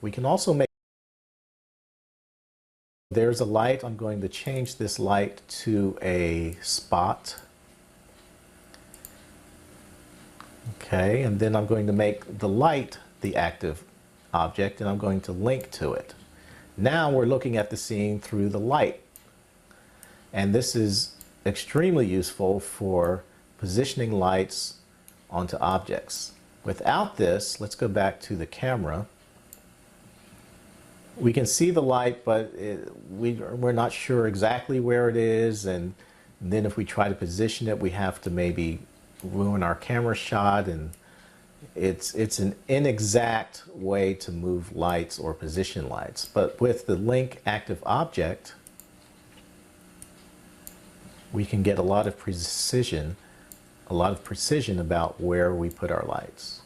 We can also make, there's a light. I'm going to change this light to a spot. Okay, and then I'm going to make the light the active object, and I'm going to link to it. Now we're looking at the scene through the light. And this is extremely useful for positioning lights onto objects. Without this, let's go back to the camera. We can see the light, but we're not sure exactly where it is. And then if we try to position it, we have to maybe ruin our camera shot. And it's an inexact way to move lights or position lights. But with the link active object, we can get a lot of precision about where we put our lights.